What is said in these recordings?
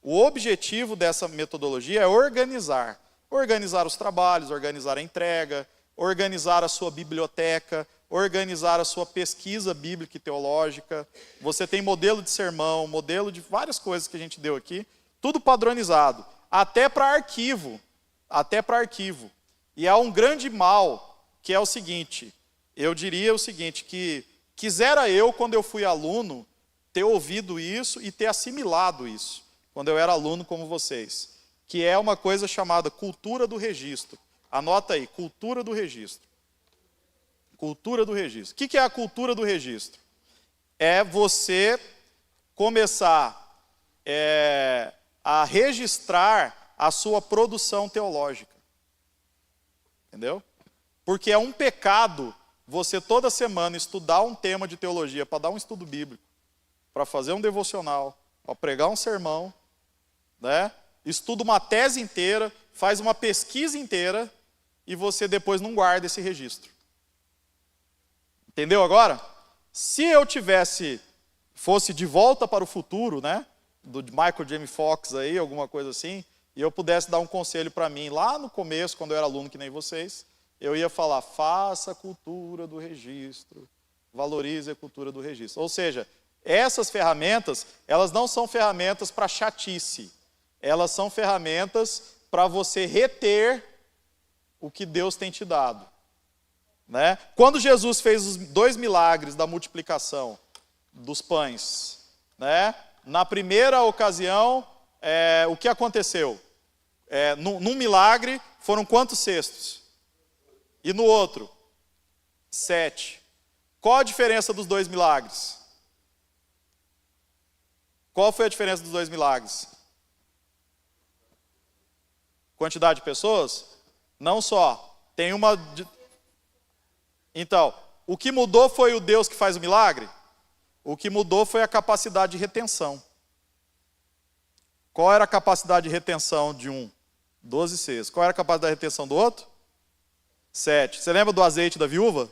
O objetivo dessa metodologia é organizar. Organizar os trabalhos, organizar a entrega, organizar a sua biblioteca, organizar a sua pesquisa bíblica e teológica. Você tem modelo de sermão, modelo de várias coisas que a gente deu aqui, tudo padronizado, até para arquivo, E há um grande mal, que é o seguinte, eu diria o seguinte, que quisera eu, quando eu fui aluno, ter ouvido isso e ter assimilado isso, quando eu era aluno como vocês, que é uma coisa chamada cultura do registro. Anota aí, cultura do registro. Cultura do registro. O que é a cultura do registro? É você começar a registrar a sua produção teológica. Entendeu? Porque é um pecado você toda semana estudar um tema de teologia para dar um estudo bíblico, para fazer um devocional, para pregar um sermão, né? Estuda uma tese inteira, faz uma pesquisa inteira e você depois não guarda esse registro. Entendeu agora? Se eu fosse de volta para o futuro, né? Do Michael J. Fox aí, alguma coisa assim, e eu pudesse dar um conselho para mim lá no começo, quando eu era aluno que nem vocês, eu ia falar, faça a cultura do registro, valorize a cultura do registro. Ou seja, essas ferramentas, elas não são ferramentas para chatice, elas são ferramentas para você reter o que Deus tem te dado. Né? Quando Jesus fez os 2 milagres da multiplicação dos pães, né? Na primeira ocasião, o que aconteceu? Num milagre, foram quantos cestos? E no outro? 7. Qual a diferença dos 2 milagres? Qual foi a diferença dos 2 milagres? Quantidade de pessoas? Não só. Tem uma... Então, o que mudou foi o Deus que faz o milagre? O que mudou foi a capacidade de retenção. Qual era a capacidade de retenção de um? 12 cestos. Qual era a capacidade de retenção do outro? 7. Você lembra do azeite da viúva?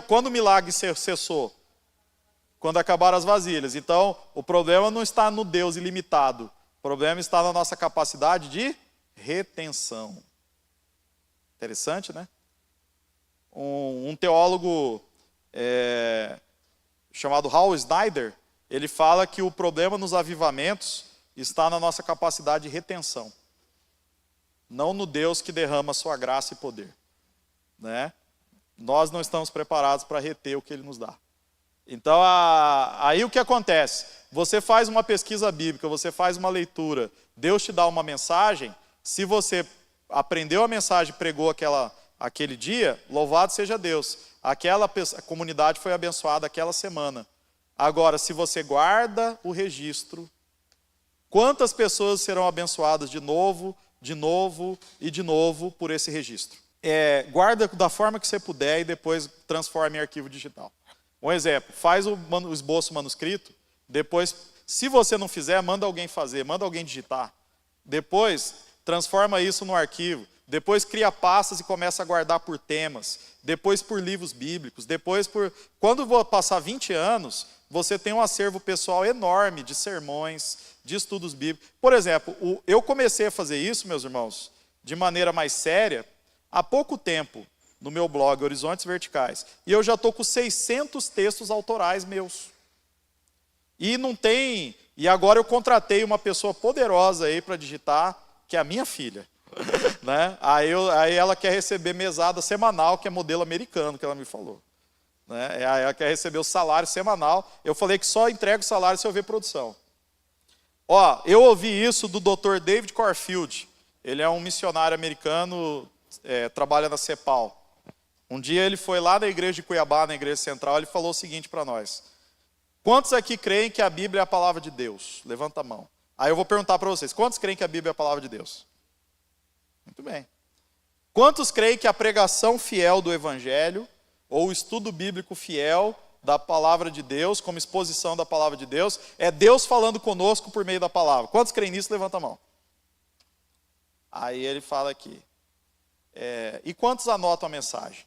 Quando o milagre cessou? Quando acabaram as vasilhas. Então, o problema não está no Deus ilimitado. O problema está na nossa capacidade de retenção. Interessante, né? Um teólogo chamado Hal Snyder, ele fala que o problema nos avivamentos está na nossa capacidade de retenção. Não no Deus que derrama sua graça e poder. Né? Nós não estamos preparados para reter o que Ele nos dá. Então, aí o que acontece? Você faz uma pesquisa bíblica, você faz uma leitura, Deus te dá uma mensagem, se você aprendeu a mensagem e pregou aquele dia, louvado seja Deus. A comunidade foi abençoada aquela semana. Agora, se você guarda o registro, quantas pessoas serão abençoadas de novo e de novo por esse registro? Guarda da forma que você puder e depois transforma em arquivo digital. Um exemplo, faz o esboço manuscrito, depois, se você não fizer, manda alguém fazer, manda alguém digitar. Depois, transforma isso no arquivo. Depois cria pastas e começa a guardar por temas. Depois por livros bíblicos. Depois quando vou passar 20 anos, você tem um acervo pessoal enorme de sermões, de estudos bíblicos. Por exemplo, eu comecei a fazer isso, meus irmãos, de maneira mais séria, há pouco tempo, no meu blog Horizontes Verticais. E eu já estou com 600 textos autorais meus. E agora eu contratei uma pessoa poderosa aí para digitar, que é a minha filha. Né? Aí ela quer receber mesada semanal, que é modelo americano, que ela me falou. Né? Ela quer receber o salário semanal. Eu falei que só entrego o salário se eu ver produção. Eu ouvi isso do Dr. David Corfield. Ele é um missionário americano, trabalha na CEPAL. Um dia ele foi lá na igreja de Cuiabá, na igreja central, ele falou o seguinte para nós. Quantos aqui creem que a Bíblia é a palavra de Deus? Levanta a mão. Aí eu vou perguntar para vocês, quantos creem que a Bíblia é a palavra de Deus? Muito bem. Quantos creem que a pregação fiel do Evangelho, ou o estudo bíblico fiel da palavra de Deus, como exposição da palavra de Deus, é Deus falando conosco por meio da palavra? Quantos creem nisso? Levanta a mão. Aí ele fala aqui. E quantos anotam a mensagem?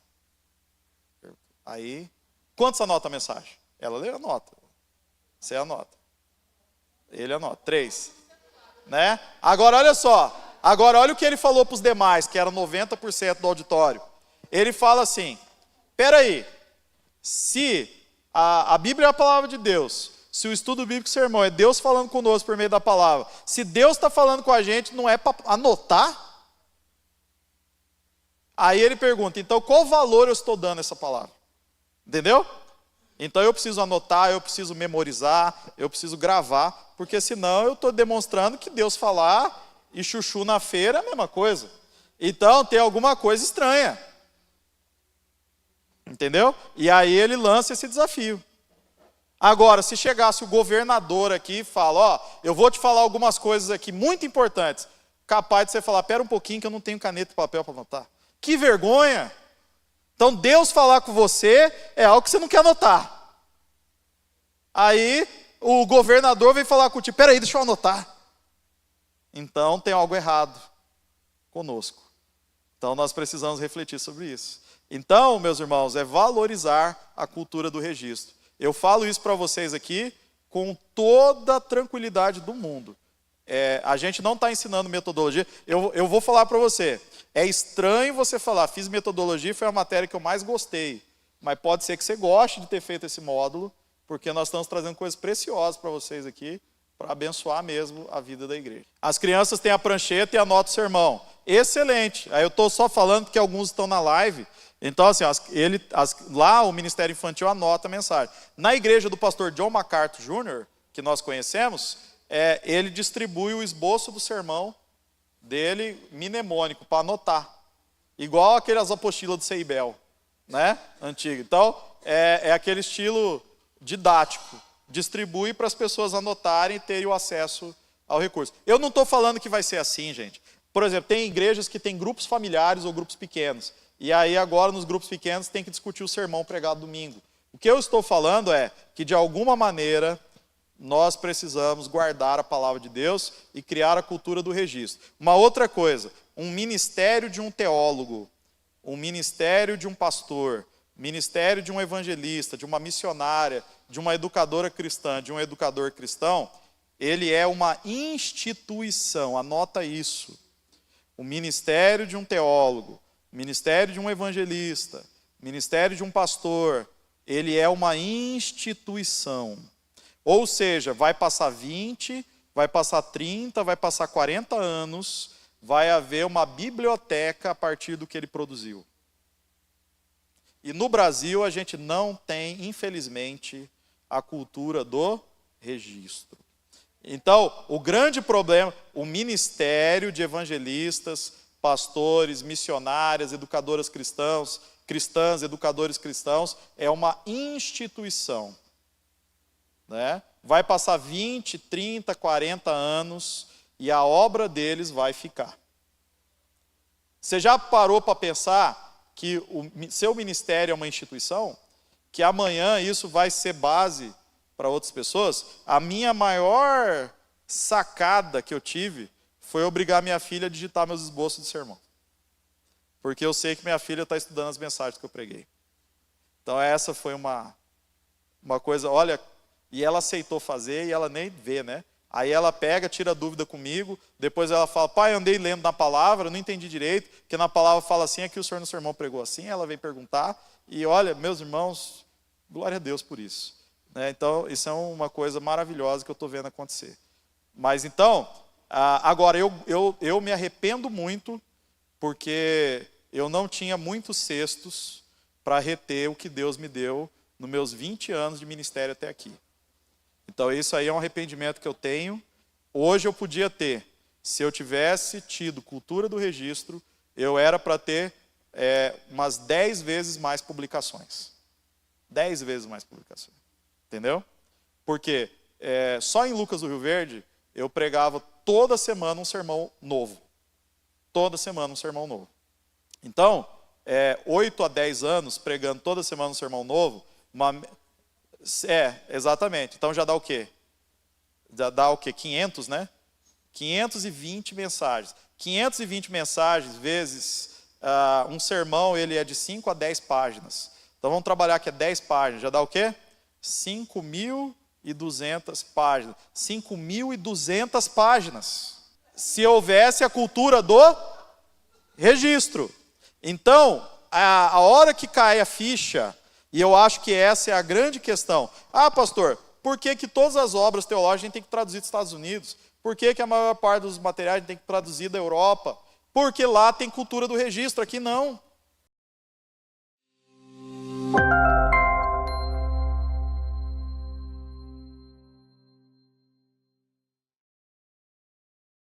Aí, quantos anotam a mensagem? Ela anota. Você anota. Ele anota. 3. Né? Agora, olha só. Agora, olha o que ele falou para os demais, que era 90% do auditório. Ele fala assim, peraí, se a Bíblia é a palavra de Deus, se o estudo bíblico e sermão é Deus falando conosco por meio da palavra, se Deus está falando com a gente, não é para anotar? Aí ele pergunta, então qual valor eu estou dando a essa palavra? Entendeu? Então eu preciso anotar, eu preciso memorizar, eu preciso gravar, porque senão eu estou demonstrando que Deus falar e chuchu na feira é a mesma coisa. Então tem alguma coisa estranha. Entendeu? E aí ele lança esse desafio. Agora, se chegasse o governador aqui e fala, ó, eu vou te falar algumas coisas aqui muito importantes, capaz de você falar, pera um pouquinho que eu não tenho caneta e papel para anotar. Que vergonha! Então Deus falar com você é algo que você não quer anotar. Aí o governador vem falar contigo, peraí, deixa eu anotar. Então tem algo errado conosco. Então nós precisamos refletir sobre isso. Então, meus irmãos, é valorizar a cultura do registro. Eu falo isso para vocês aqui com toda a tranquilidade do mundo. A gente não está ensinando metodologia. Eu vou falar para você. É estranho você falar, fiz metodologia, foi a matéria que eu mais gostei. Mas pode ser que você goste de ter feito esse módulo, porque nós estamos trazendo coisas preciosas para vocês aqui, para abençoar mesmo a vida da igreja. As crianças têm a prancheta e anotam o sermão. Excelente. Aí eu estou só falando porque alguns estão na live. Então, assim, lá o Ministério Infantil anota a mensagem. Na igreja do pastor John MacArthur Jr., que nós conhecemos, ele distribui o esboço do sermão dele mnemônico, para anotar. Igual aquelas apostilas de Seibel, né? Antigo. Então, é aquele estilo didático. Distribui para as pessoas anotarem e terem o acesso ao recurso. Eu não estou falando que vai ser assim, gente. Por exemplo, tem igrejas que têm grupos familiares ou grupos pequenos. E aí agora nos grupos pequenos tem que discutir o sermão pregado domingo. O que eu estou falando é que de alguma maneira nós precisamos guardar a palavra de Deus e criar a cultura do registro. Uma outra coisa, um ministério de um teólogo, um ministério de um pastor, ministério de um evangelista, de uma missionária, de uma educadora cristã, de um educador cristão, ele é uma instituição, anota isso. O ministério de um teólogo, ministério de um evangelista, ministério de um pastor, ele é uma instituição. Ou seja, vai passar 20, vai passar 30, vai passar 40 anos, vai haver uma biblioteca a partir do que ele produziu. E no Brasil a gente não tem, infelizmente, a cultura do registro. Então, o grande problema, o ministério de evangelistas, pastores, missionárias, educadoras cristãs, educadores cristãos, é uma instituição. Né? Vai passar 20, 30, 40 anos e a obra deles vai ficar. Você já parou para pensar que o seu ministério é uma instituição? Que amanhã isso vai ser base para outras pessoas? A minha maior sacada que eu tive foi obrigar minha filha a digitar meus esboços de sermão. Porque eu sei que minha filha está estudando as mensagens que eu preguei. Então essa foi uma coisa, olha, e ela aceitou fazer e ela nem vê, né? Aí ela pega, tira dúvida comigo, depois ela fala, pai, andei lendo na palavra, não entendi direito, porque na palavra fala assim, é que o senhor no sermão pregou assim, ela vem perguntar, e olha, meus irmãos, glória a Deus por isso. Né? Então, isso é uma coisa maravilhosa que eu estou vendo acontecer. Mas então, agora, eu me arrependo muito, porque eu não tinha muitos cestos para reter o que Deus me deu nos meus 20 anos de ministério até aqui. Então isso aí é um arrependimento que eu tenho. Hoje eu podia ter, se eu tivesse tido cultura do registro, eu era para ter umas 10 vezes mais publicações. 10 vezes mais publicações. Entendeu? Porque só em Lucas do Rio Verde, eu pregava toda semana um sermão novo. Toda semana um sermão novo. Então, 8 a 10 anos pregando toda semana um sermão novo, exatamente. Então já dá o quê? Já dá o quê? 500, né? 520 mensagens. 520 mensagens vezes um sermão, ele é de 5 a 10 páginas. Então vamos trabalhar que é 10 páginas. Já dá o quê? 5.000 5.200 páginas. 5.200 páginas. Se houvesse a cultura do registro. Então, a hora que cai a ficha, e eu acho que essa é a grande questão. Ah, pastor, por que todas as obras teológicas a gente tem que traduzir dos Estados Unidos? Por que a maior parte dos materiais a gente tem que traduzir da Europa? Porque lá tem cultura do registro, aqui não.